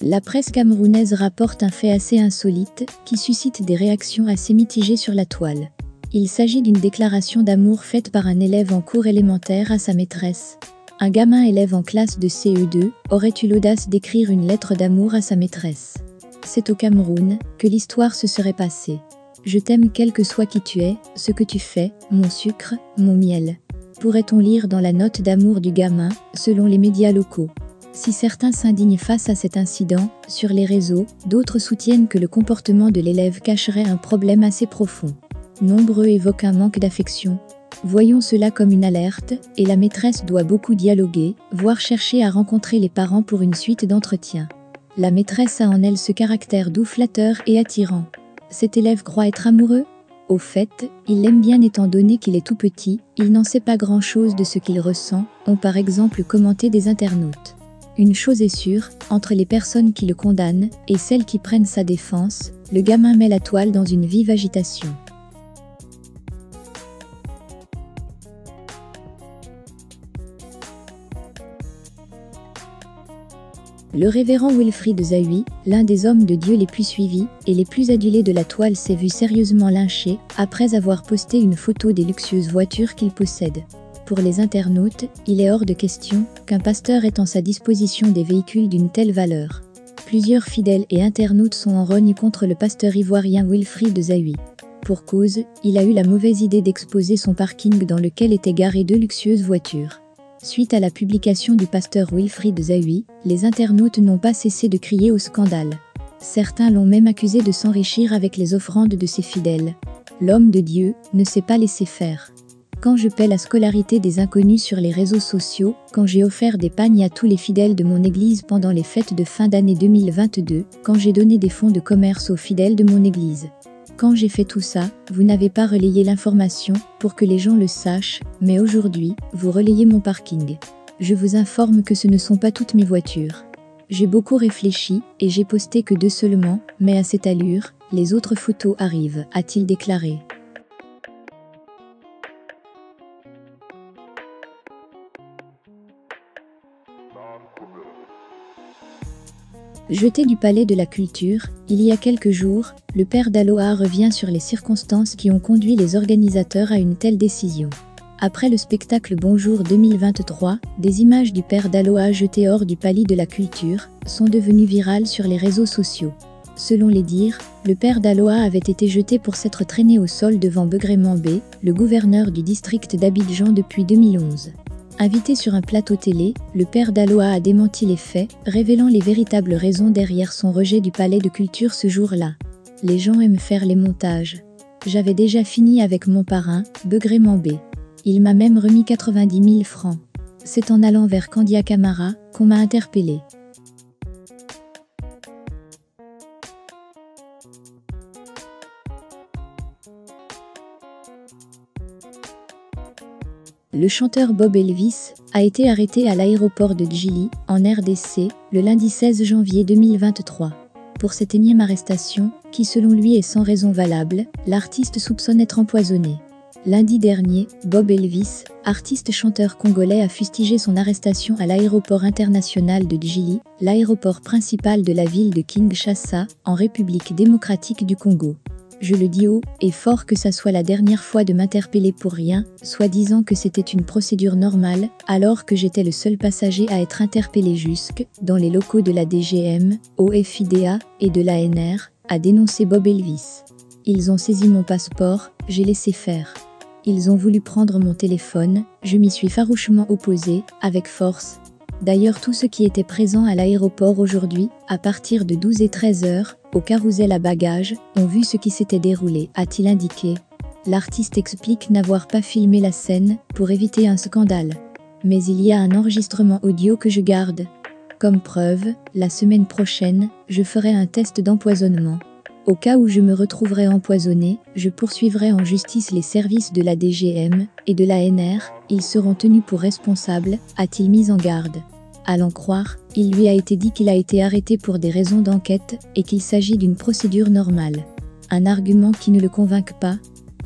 La presse camerounaise rapporte un fait assez insolite, qui suscite des réactions assez mitigées sur la toile. Il s'agit d'une déclaration d'amour faite par un élève en cours élémentaire à sa maîtresse. Un gamin élève en classe de CE2 aurait eu l'audace d'écrire une lettre d'amour à sa maîtresse. C'est au Cameroun que l'histoire se serait passée. Je t'aime quel que soit qui tu es, ce que tu fais, mon sucre, mon miel. Pourrait-on lire dans la note d'amour du gamin, selon les médias locaux. Si certains s'indignent face à cet incident, sur les réseaux, d'autres soutiennent que le comportement de l'élève cacherait un problème assez profond. Nombreux évoquent un manque d'affection. Voyons cela comme une alerte, et la maîtresse doit beaucoup dialoguer, voire chercher à rencontrer les parents pour une suite d'entretiens. La maîtresse a en elle ce caractère doux, flatteur et attirant. Cet élève croit être amoureux ? Au fait, il l'aime bien étant donné qu'il est tout petit, il n'en sait pas grand-chose de ce qu'il ressent, ont par exemple commenté des internautes. Une chose est sûre, entre les personnes qui le condamnent et celles qui prennent sa défense, le gamin met la toile dans une vive agitation. Le révérend Wilfried Zahui, l'un des hommes de Dieu les plus suivis et les plus adulés de la toile, s'est vu sérieusement lynché après avoir posté une photo des luxueuses voitures qu'il possède. Pour les internautes, il est hors de question qu'un pasteur ait en sa disposition des véhicules d'une telle valeur. Plusieurs fidèles et internautes sont en rogne contre le pasteur ivoirien Wilfried Zahui. Pour cause, il a eu la mauvaise idée d'exposer son parking dans lequel étaient garées deux luxueuses voitures. Suite à la publication du pasteur Wilfried Zahui, les internautes n'ont pas cessé de crier au scandale. Certains l'ont même accusé de s'enrichir avec les offrandes de ses fidèles. L'homme de Dieu ne s'est pas laissé faire. Quand je paie la scolarité des inconnus sur les réseaux sociaux, quand j'ai offert des pagnes à tous les fidèles de mon église pendant les fêtes de fin d'année 2022, quand j'ai donné des fonds de commerce aux fidèles de mon église. Quand j'ai fait tout ça, vous n'avez pas relayé l'information pour que les gens le sachent, mais aujourd'hui, vous relayez mon parking. Je vous informe que ce ne sont pas toutes mes voitures. J'ai beaucoup réfléchi et j'ai posté que deux seulement, mais à cette allure, les autres photos arrivent, a-t-il déclaré. Jeté du palais de la culture, il y a quelques jours, le père d'Aloha revient sur les circonstances qui ont conduit les organisateurs à une telle décision. Après le spectacle Bonjour 2023, des images du père d'Aloha jetées hors du palais de la culture sont devenues virales sur les réseaux sociaux. Selon les dires, le père d'Aloha avait été jeté pour s'être traîné au sol devant Begré Mambé, le gouverneur du district d'Abidjan depuis 2011. Invité sur un plateau télé, le père d'Aloha a démenti les faits, révélant les véritables raisons derrière son rejet du palais de culture ce jour-là. Les gens aiment faire les montages. J'avais déjà fini avec mon parrain, Begré Mambé. Il m'a même remis 90 000 francs. C'est en allant vers Kandia Camara qu'on m'a interpellé. Le chanteur Bob Elvis a été arrêté à l'aéroport de Djili, en RDC, le lundi 16 janvier 2023. Pour cette énième arrestation, qui selon lui est sans raison valable, l'artiste soupçonne être empoisonné. Lundi dernier, Bob Elvis, artiste-chanteur congolais, a fustigé son arrestation à l'aéroport international de Djili, l'aéroport principal de la ville de Kinshasa, en République démocratique du Congo. Je le dis haut et fort que ça soit la dernière fois de m'interpeller pour rien, soit disant que c'était une procédure normale, alors que j'étais le seul passager à être interpellé jusque dans les locaux de la DGM, OFIDA et de l'ANR, a dénoncé Bob Elvis. Ils ont saisi mon passeport, j'ai laissé faire. Ils ont voulu prendre mon téléphone, je m'y suis farouchement opposé, avec force. D'ailleurs tous ceux qui étaient présents à l'aéroport aujourd'hui, à partir de 12 et 13 heures, au carrousel à bagages, ont vu ce qui s'était déroulé, a-t-il indiqué. L'artiste explique n'avoir pas filmé la scène pour éviter un scandale. Mais il y a un enregistrement audio que je garde. Comme preuve, la semaine prochaine, je ferai un test d'empoisonnement. Au cas où je me retrouverai empoisonné, je poursuivrai en justice les services de la DGM et de l'ANR, ils seront tenus pour responsables, a-t-il mis en garde. À l'en croire, il lui a été dit qu'il a été arrêté pour des raisons d'enquête et qu'il s'agit d'une procédure normale. Un argument qui ne le convainc pas.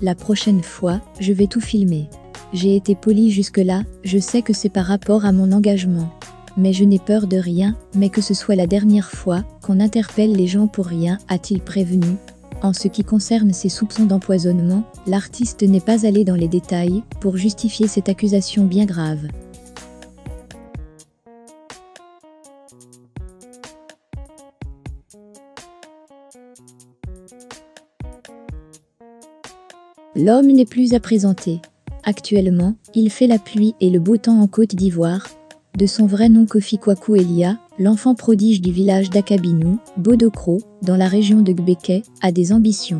La prochaine fois, je vais tout filmer. J'ai été poli jusque-là, je sais que c'est par rapport à mon engagement. Mais je n'ai peur de rien, mais que ce soit la dernière fois qu'on interpelle les gens pour rien, a-t-il prévenu. En ce qui concerne ses soupçons d'empoisonnement, l'artiste n'est pas allé dans les détails pour justifier cette accusation bien grave. L'homme n'est plus à présenter. Actuellement, il fait la pluie et le beau temps en Côte d'Ivoire. De son vrai nom Kofi Kwaku Elia, l'enfant prodige du village d'Akabinou, Bodokro, dans la région de Gbeke, a des ambitions.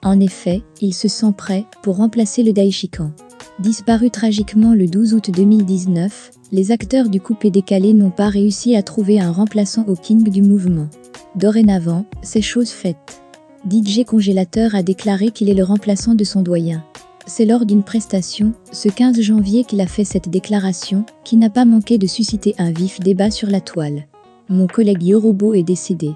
En effet, il se sent prêt pour remplacer le Daishikan. Disparu tragiquement le 12 août 2019, les acteurs du Coupé Décalé n'ont pas réussi à trouver un remplaçant au king du mouvement. Dorénavant, c'est chose faite. DJ Congélateur a déclaré qu'il est le remplaçant de son doyen. C'est lors d'une prestation, ce 15 janvier qu'il a fait cette déclaration, qui n'a pas manqué de susciter un vif débat sur la toile. Mon collègue Yorobo est décédé.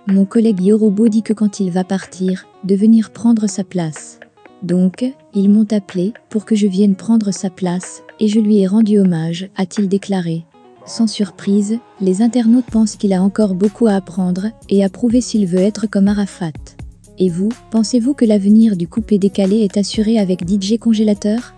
Mon collègue Yorobo dit que quand il va partir, de venir prendre sa place. Donc, ils m'ont appelé pour que je vienne prendre sa place, et je lui ai rendu hommage, a-t-il déclaré. Sans surprise, les internautes pensent qu'il a encore beaucoup à apprendre et à prouver s'il veut être comme Arafat. Et vous, pensez-vous que l'avenir du Coupé Décalé est assuré avec DJ Congélateur ?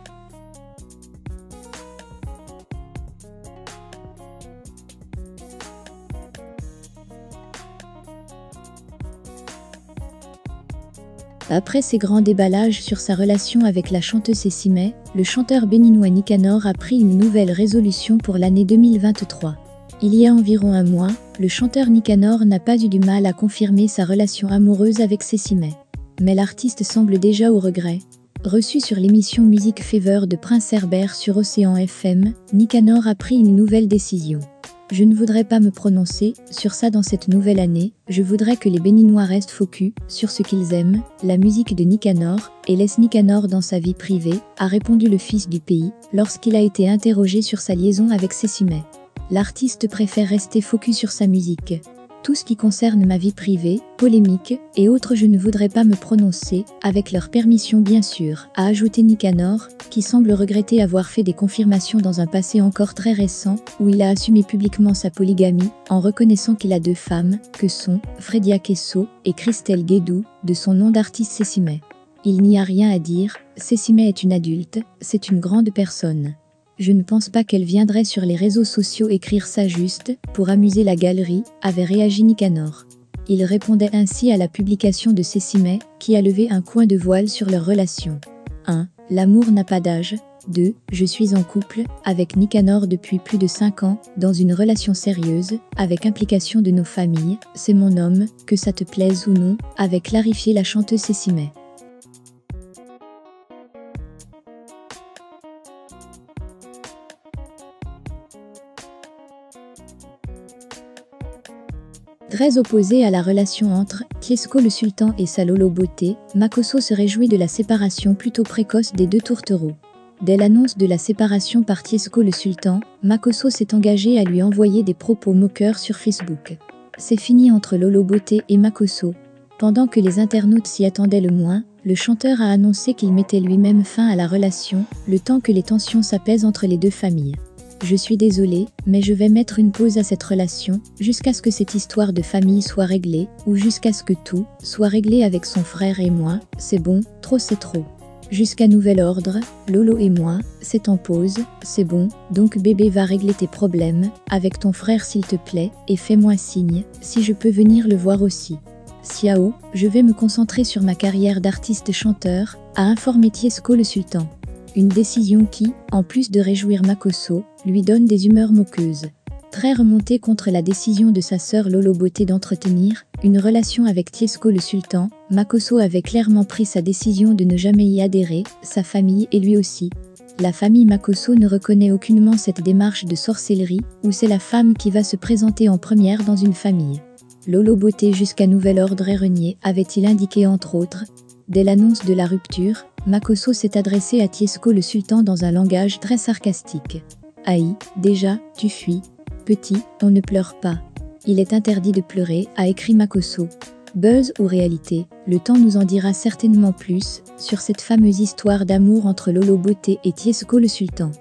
Après ses grands déballages sur sa relation avec la chanteuse Cécimay, le chanteur béninois Nicanor a pris une nouvelle résolution pour l'année 2023. Il y a environ un mois, le chanteur Nicanor n'a pas eu du mal à confirmer sa relation amoureuse avec Cécimay. Mais l'artiste semble déjà au regret. Reçu sur l'émission Music Fever de Prince Herbert sur Océan FM, Nicanor a pris une nouvelle décision. Je ne voudrais pas me prononcer sur ça dans cette nouvelle année, je voudrais que les Béninois restent focus sur ce qu'ils aiment, la musique de Nicanor, et laissent Nicanor dans sa vie privée, a répondu le fils du pays, lorsqu'il a été interrogé sur sa liaison avec Cécimay. L'artiste préfère rester focus sur sa musique. Tout ce qui concerne ma vie privée, polémique et autres, je ne voudrais pas me prononcer, avec leur permission bien sûr, a ajouté Nicanor, qui semble regretter avoir fait des confirmations dans un passé encore très récent, où il a assumé publiquement sa polygamie, en reconnaissant qu'il a 2 femmes, que sont Fredia Kesso et Christelle Guédou, de son nom d'artiste Cécimay. Il n'y a rien à dire, Cécimay est une adulte, c'est une grande personne. Je ne pense pas qu'elle viendrait sur les réseaux sociaux écrire ça juste pour amuser la galerie, avait réagi Nicanor. Il répondait ainsi à la publication de Cécimay, qui a levé un coin de voile sur leur relation. 1. L'amour n'a pas d'âge. 2. Je suis en couple avec Nicanor depuis plus de 5 ans, dans une relation sérieuse, avec implication de nos familles. C'est mon homme, que ça te plaise ou non, avait clarifié la chanteuse Cécimay. Très opposé à la relation entre Tiesco le Sultan et sa Lolo Beauté, Makosso se réjouit de la séparation plutôt précoce des 2 tourtereaux. Dès l'annonce de la séparation par Tiesco le Sultan, Makosso s'est engagé à lui envoyer des propos moqueurs sur Facebook. C'est fini entre Lolo Beauté et Makosso. Pendant que les internautes s'y attendaient le moins, le chanteur a annoncé qu'il mettait lui-même fin à la relation, le temps que les tensions s'apaisent entre les 2 familles. Je suis désolé, mais je vais mettre une pause à cette relation, jusqu'à ce que cette histoire de famille soit réglée, ou jusqu'à ce que tout soit réglé avec son frère et moi, c'est bon, trop c'est trop. Jusqu'à nouvel ordre, Lolo et moi, c'est en pause, c'est bon, donc bébé va régler tes problèmes, avec ton frère s'il te plaît, et fais-moi signe, si je peux venir le voir aussi. Ciao, je vais me concentrer sur ma carrière d'artiste-chanteur, a informé Tiesco le Sultan. Une décision qui, en plus de réjouir Makosso, lui donne des humeurs moqueuses. Très remonté contre la décision de sa sœur Lolo Beauté d'entretenir une relation avec Tiesco le Sultan, Makosso avait clairement pris sa décision de ne jamais y adhérer, sa famille et lui aussi. La famille Makosso ne reconnaît aucunement cette démarche de sorcellerie, où c'est la femme qui va se présenter en première dans une famille. Lolo Beauté jusqu'à nouvel ordre est renié, avait-il indiqué entre autres. Dès l'annonce de la rupture, Makosso s'est adressé à Tiesco le Sultan dans un langage très sarcastique. Aïe, déjà, tu fuis. Petit, on ne pleure pas. Il est interdit de pleurer, a écrit Makosso. Buzz ou réalité, le temps nous en dira certainement plus sur cette fameuse histoire d'amour entre Lolo Beauté et Tiesko le Sultan.